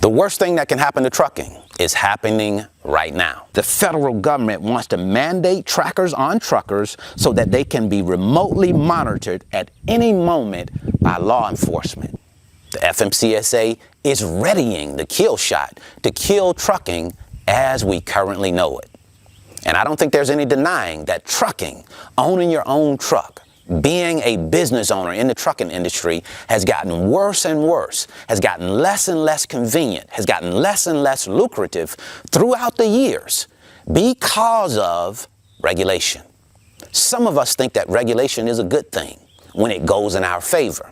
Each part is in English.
The worst thing that can happen to trucking is happening right now. The federal government wants to mandate trackers on truckers so that they can be remotely monitored at any moment by law enforcement. The FMCSA is readying the kill shot to kill trucking as we currently know it. And I don't think there's any denying that trucking, owning your own truck, being a business owner in the trucking industry has gotten worse and worse, has gotten less and less convenient, has gotten less and less lucrative throughout the years because of regulation. Some of us think that regulation is a good thing when it goes in our favor.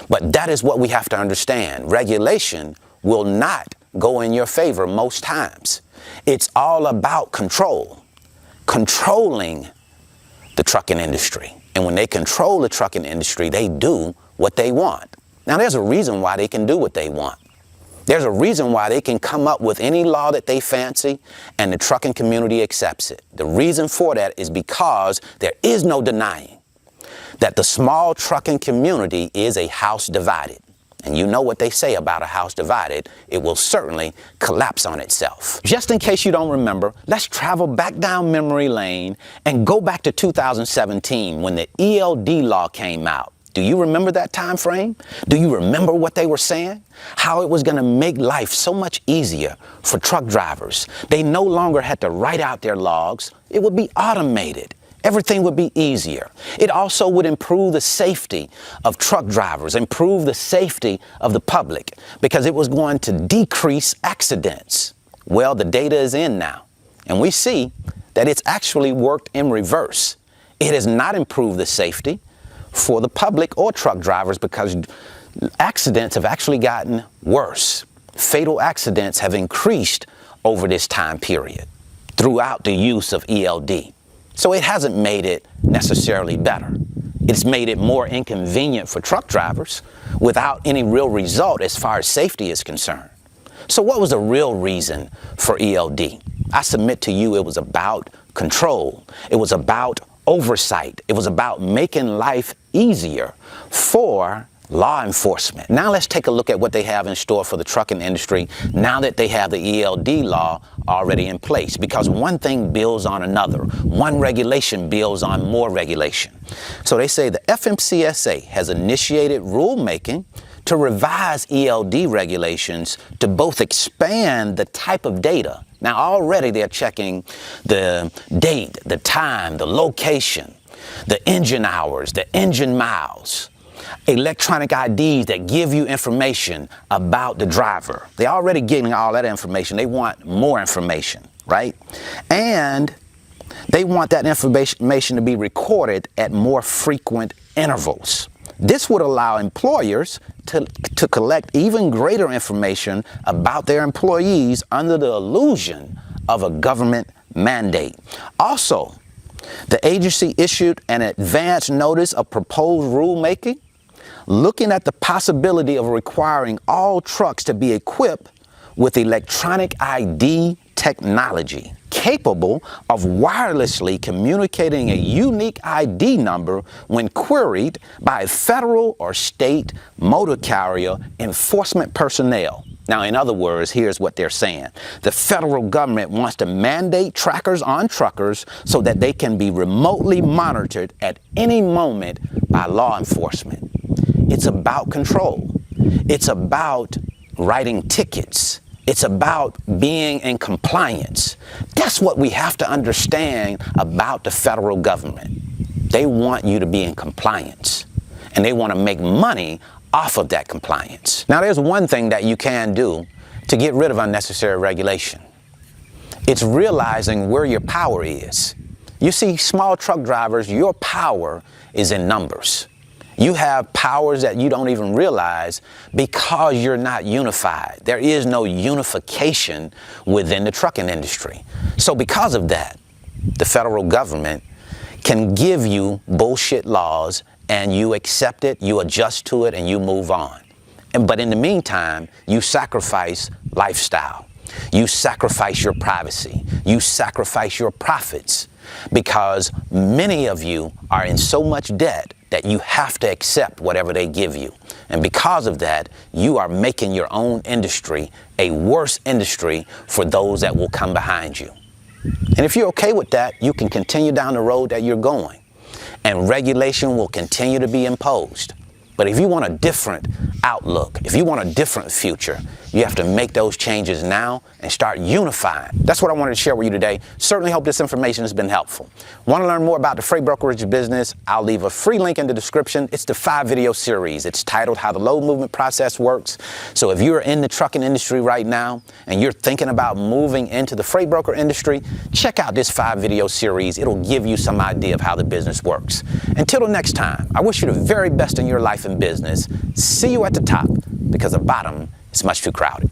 But that is what we have to understand. Regulation will not go in your favor most times. It's all about control, controlling the trucking industry. And when they control the trucking industry, they do what they want. Now, there's a reason why they can do what they want. There's a reason why they can come up with any law that they fancy and the trucking community accepts it. The reason for that is because there is no denying that the small trucking community is a house divided. And you know what they say about a house divided, it will certainly collapse on itself. Just in case you don't remember, let's travel back down memory lane and go back to 2017 when the ELD law came out. Do you remember that time frame? Do you remember what they were saying? How it was going to make life so much easier for truck drivers. They no longer had to write out their logs. It would be automated. Everything would be easier. It also would improve the safety of truck drivers, improve the safety of the public, because it was going to decrease accidents. Well, the data is in now, and we see that it's actually worked in reverse. It has not improved the safety for the public or truck drivers because accidents have actually gotten worse. Fatal accidents have increased over this time period throughout the use of ELD. So it hasn't made it necessarily better. It's made it more inconvenient for truck drivers without any real result as far as safety is concerned. So what was the real reason for ELD? I submit to you it was about control. It was about oversight. It was about making life easier for law enforcement. Now let's take a look at what they have in store for the trucking industry now that they have the ELD law already in place, because one thing builds on another. One regulation builds on more regulation. So they say the FMCSA has initiated rulemaking to revise ELD regulations to both expand the type of data. Now already they're checking the date, the time, the location, the engine hours, the engine miles, electronic IDs that give you information about the driver. They're already getting all that information. They want more information, right? And they want that information to be recorded at more frequent intervals. This would allow employers to collect even greater information about their employees under the illusion of a government mandate. Also, the agency issued an advance notice of proposed rulemaking, looking at the possibility of requiring all trucks to be equipped with electronic ID technology capable of wirelessly communicating a unique ID number when queried by a federal or state motor carrier enforcement personnel. Now, in other words, here's what they're saying. The federal government wants to mandate trackers on truckers so that they can be remotely monitored at any moment by law enforcement. It's about control. It's about writing tickets. It's about being in compliance. That's what we have to understand about the federal government. They want you to be in compliance, and they want to make money off of that compliance. Now, there's one thing that you can do to get rid of unnecessary regulation. It's realizing where your power is. You see, small truck drivers, your power is in numbers. You have powers that you don't even realize because you're not unified. There is no unification within the trucking industry. So because of that, the federal government can give you bullshit laws and you accept it, you adjust to it, and you move on. But in the meantime, you sacrifice lifestyle. You sacrifice your privacy. You sacrifice your profits because many of you are in so much debt that you have to accept whatever they give you. And because of that, you are making your own industry a worse industry for those that will come behind you. And if you're okay with that, you can continue down the road that you're going, and regulation will continue to be imposed. But if you want a different outlook, if you want a different future, you have to make those changes now and start unifying. That's what I wanted to share with you today. Certainly hope this information has been helpful. Want to learn more about the freight brokerage business? I'll leave a free link in the description. It's the 5-video series. It's titled How the Load Movement Process Works. So if you're in the trucking industry right now and you're thinking about moving into the freight broker industry, check out this 5-video series. It'll give you some idea of how the business works. Until the next time, I wish you the very best in your life and business. See you at the top, because the bottom is much too crowded.